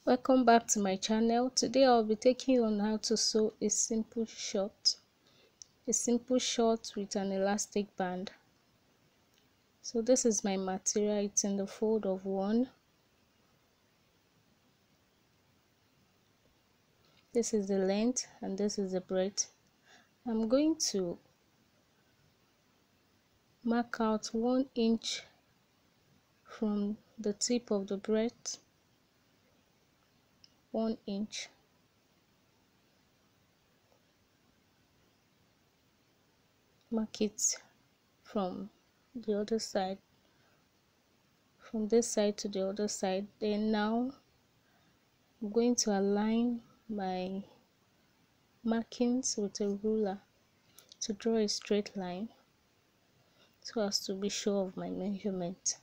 Welcome back to my channel. Today I'll be taking you on how to sew a simple short with an elastic band. So this is my material. It's in the fold of 1. This is the length and this is the breadth. I'm going to mark out 1 inch from the tip of the breadth, 1 inch. Mark it from the other side, from this side to the other side. Then now I'm going to align my markings with a ruler to draw a straight line so as to be sure of my measurement.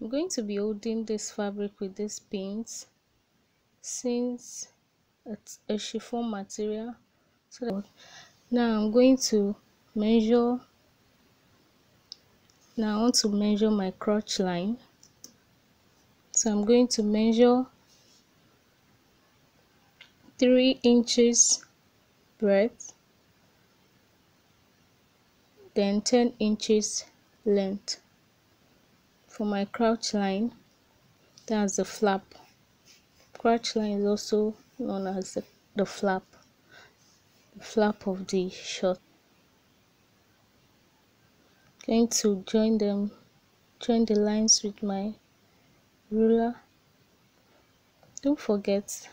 I'm going to be holding this fabric with these pins since it's a chiffon material. So that now I'm going to measure. Now I want to measure my crotch line. So I'm going to measure 3 inches breadth, then 10 inches length for my crotch line. That's the flap. Crotch line is also known as the flap of the short. Going to join the lines with my ruler. Don't forget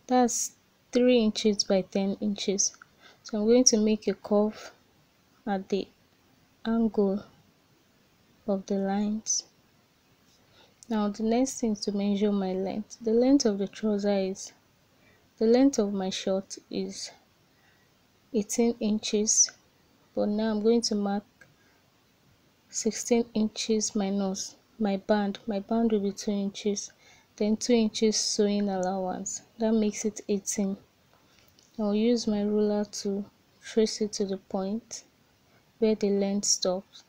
that's 3 inches by 10 inches. So I'm going to make a curve at the angle of the lines. Now the next thing is to measure my length. The length of the trouser is, the length of my short is 18 inches, but now I'm going to mark 16 inches minus my band. My band will be 2 inches, then 2 inches sewing allowance. That makes it 18. I'll use my ruler to trace it to the point where the length stops,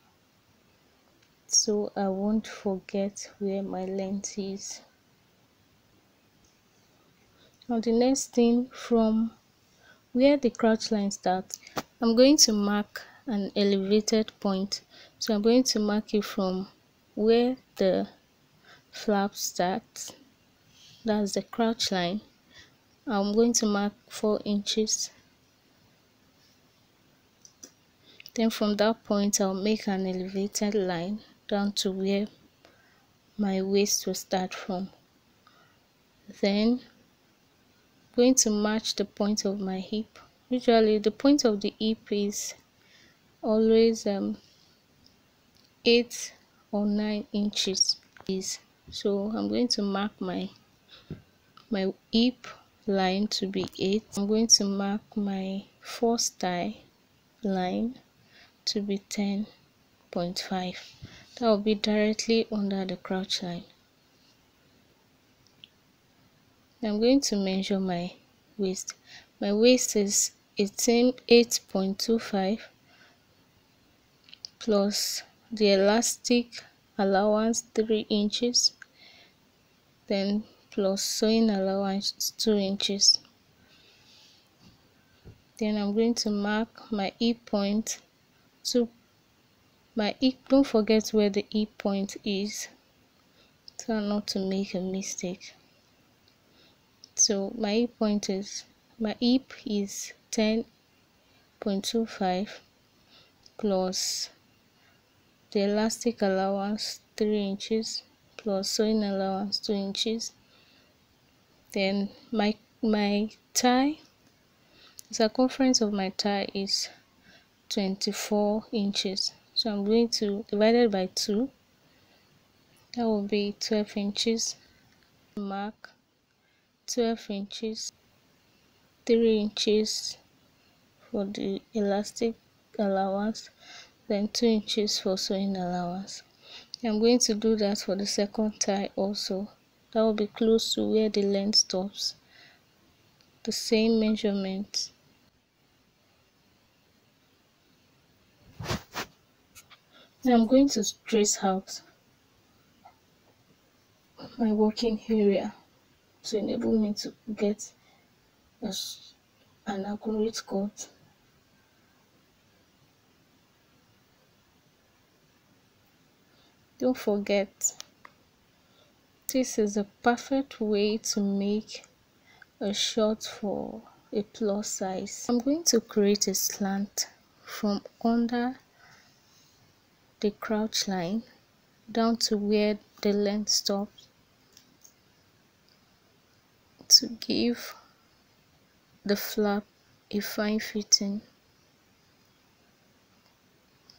so I won't forget where my length is. Now the next thing, from where the crotch line starts, I'm going to mark an elevated point. So I'm going to mark it from where the flap starts, that's the crotch line. I'm going to mark 4 inches. Then from that point I'll make an elevated line down to where my waist will start from. Then I'm going to match the point of my hip. Usually the point of the hip is always 8 or 9 inches. So I'm going to mark my hip line to be 8. I'm going to mark my first thigh line to be 10.5. That will be directly under the crotch line. I'm going to measure my waist. My waist is 8.25 plus the elastic allowance 3 inches, then plus sewing allowance 2 inches. Then I'm going to mark my hip point to my hip. Don't forget where the hip point is, so not to make a mistake. So my hip point is, my hip is 10.25 plus the elastic allowance 3 inches plus sewing allowance 2 inches. Then my thigh, the circumference of my thigh is 24 inches. So I'm going to divide it by 2. That will be 12 inches. Mark 12 inches, 3 inches for the elastic allowance, then 2 inches for sewing allowance. I'm going to do that for the second thigh also. That will be close to where the length stops. The same measurement. Now I'm going to trace out my working area to enable me to get an accurate cut. Don't forget, this is a perfect way to make a short for a plus size. I'm going to create a slant from under the crouch line down to where the length stops to give the flap a fine fitting.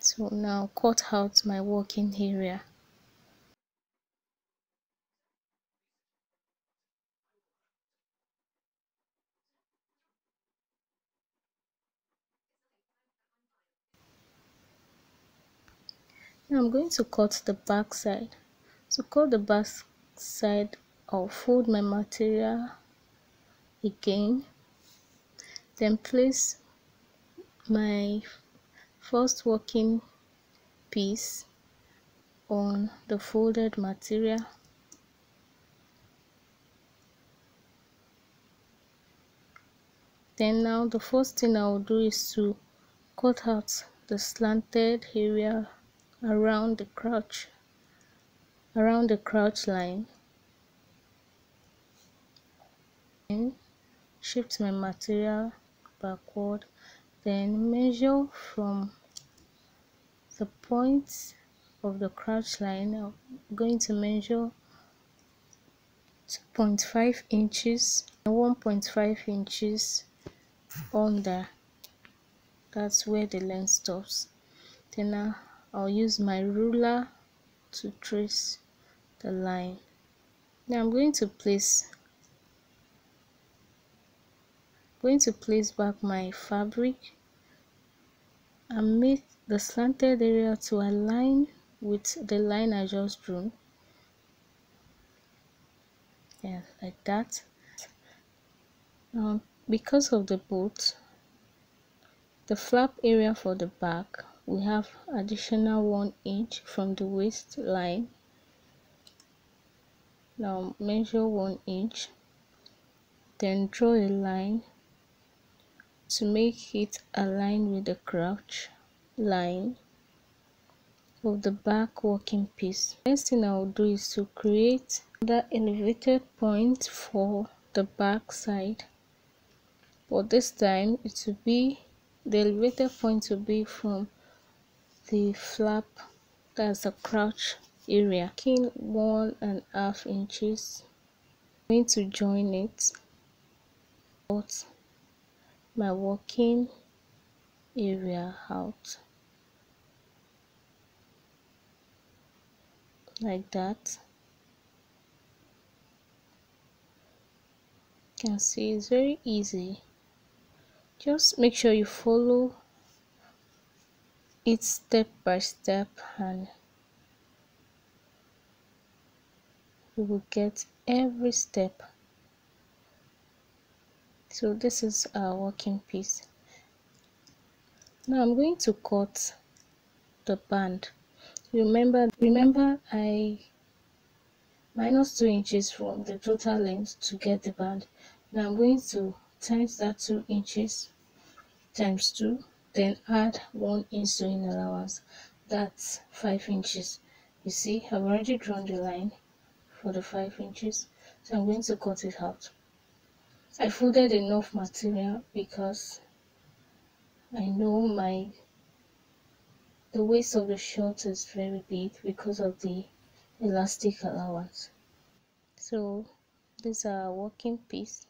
So now cut out my working area. Now I'm going to cut the back side. To cut the back side, I'll fold my material again, then place my first working piece on the folded material. Then now the first thing I will do is to cut out the slanted area around the crouch line, and shift my material backward, then measure from the point of the crouch line. I'm going to measure 2.5 inches and 1.5 inches under. That's where the length stops. Then now I'll use my ruler to trace the line. Now I'm going to place back my fabric and make the slanted area to align with the line I just drew. Yeah, like that. Now, because of the bolt, the flap area for the back, we have additional 1 inch from the waistline. Now measure 1 inch, then draw a line to make it align with the crouch line of the back working piece. Next thing I will do is to create the elevated point for the back side, but this time it will be the elevated point will be from the flap, that's the crouch area. Making 1.5 inches, I'm going to join it, cut my working area out like that. You can see it's very easy. Just make sure you follow it step by step and you will get every step. So this is our working piece. Now I'm going to cut the band. Remember I minus 2 inches from the total length to get the band. Now I'm going to times that 2 inches times 2, then add 1 inch sewing allowance. That's 5 inches. You see, I've already drawn the line for the 5 inches, so I'm going to cut it out. I folded enough material because I know the waist of the short is very big because of the elastic allowance. So these are our working piece.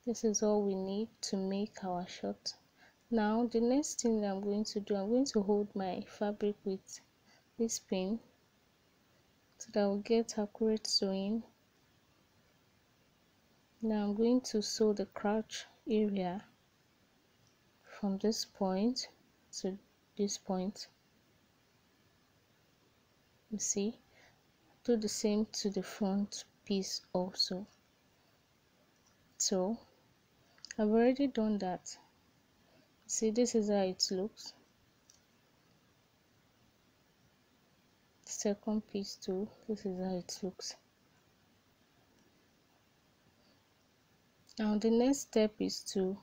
This is all we need to make our short. Now the next thing I'm going to do, I'm going to hold my fabric with this pin so that I'll get accurate sewing. Now I'm going to sew the crouch area from this point to this point. You see, do the same to the front piece also. So I've already done that. See, this is how it looks. second piece too. This is how it looks. Now the next step is to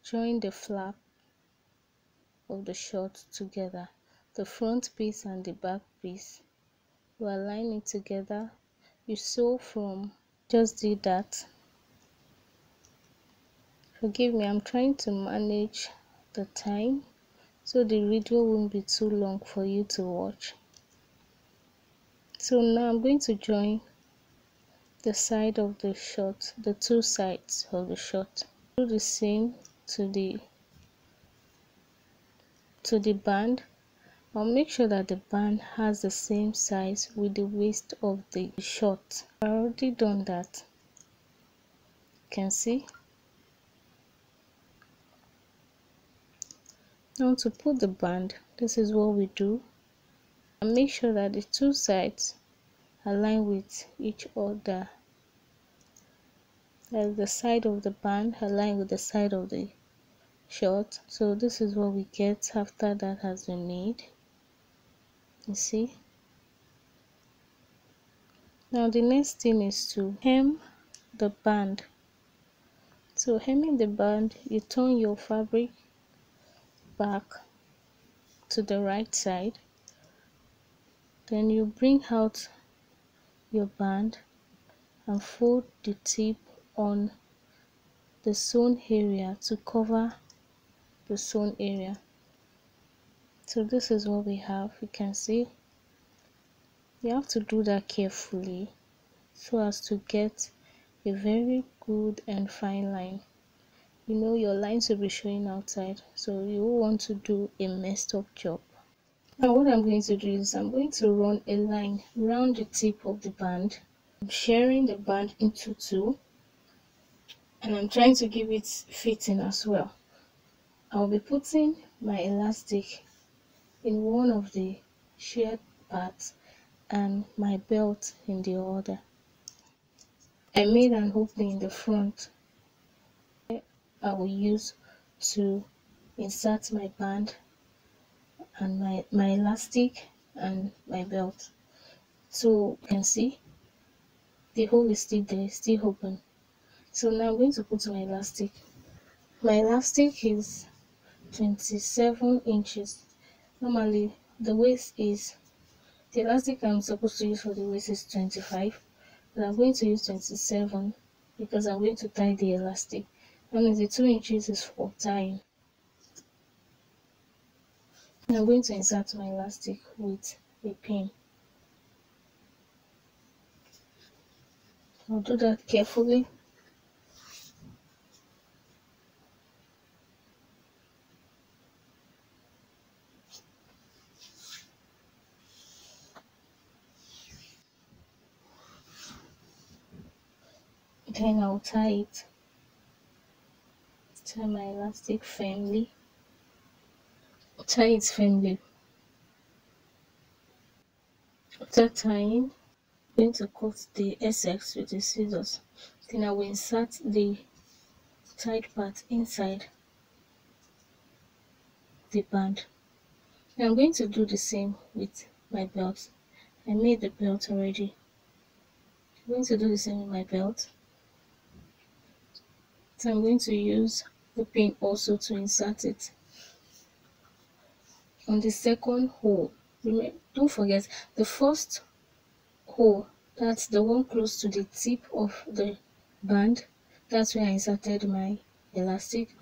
join the flap of the short together, the front piece and the back piece. You align it together, you sew from, just did that. Forgive me, I'm trying to manage the time so the video won't be too long for you to watch. So now I'm going to join the side of the short, the two sides of the short. Do the same to the band. I'll make sure that the band has the same size with the waist of the short. I've already done that. You can see. Now to put the band, this is what we do. And make sure that the two sides align with each other. As the side of the band align with the side of the short. So this is what we get after that has been made. You see. Now the next thing is to hem the band. So hemming the band, you turn your fabric back to the right side, then you bring out your band and fold the tip on the sewn area to cover the sewn area. So this is what we have. You can see you have to do that carefully so as to get a very good and fine line. You know your lines will be showing outside, so you won't want to do a messed up job. Now what I'm going to do is I'm going to run a line around the tip of the band. I'm sharing the band into two and I'm trying to give it fitting as well. I'll be putting my elastic in one of the shared parts and my belt in the other. I made an opening in the front I will use to insert my band and my elastic and my belt. So you can see the hole is still there, still open. So now I'm going to put my elastic. My elastic is 27 inches. Normally the waist is, the elastic I'm supposed to use for the waist is 25, but I'm going to use 27 because I'm going to tie the elastic. And the 2 inches is for tying. And I'm going to insert my elastic with a pin. I'll do that carefully. Then I'll tie it. Tie my elastic firmly. Tie it firmly. After tying, I'm going to cut the excess with the scissors. Then I will insert the tied part inside the band. Now I'm going to do the same with my belt. I made the belt already. I'm going to do the same with my belt. So I'm going to use the pin also to insert it on the second hole. Don't forget the first hole, that's the one close to the tip of the band. That's where I inserted my elastic.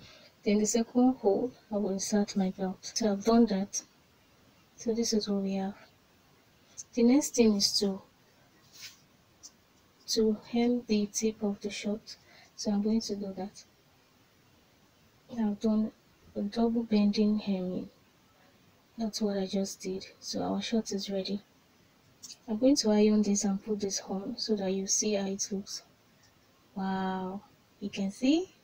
Then the second hole, I will insert my belt. So I've done that. So this is what we have. The next thing is to hem the tip of the short. So I'm going to do that. I've done a double bending hemming. That's what I just did. So our short is ready. I'm going to iron this and put this on so that you see how it looks. Wow, you can see?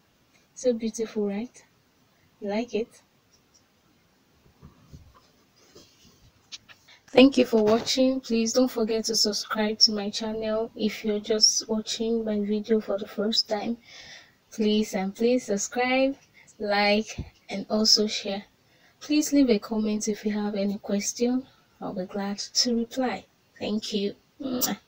So beautiful, right? You like it? Thank you for watching. Please don't forget to subscribe to my channel if you're just watching my video for the first time. Please subscribe, like, and also share. Please leave a comment if you have any question. I'll be glad to reply. Thank you. Mwah.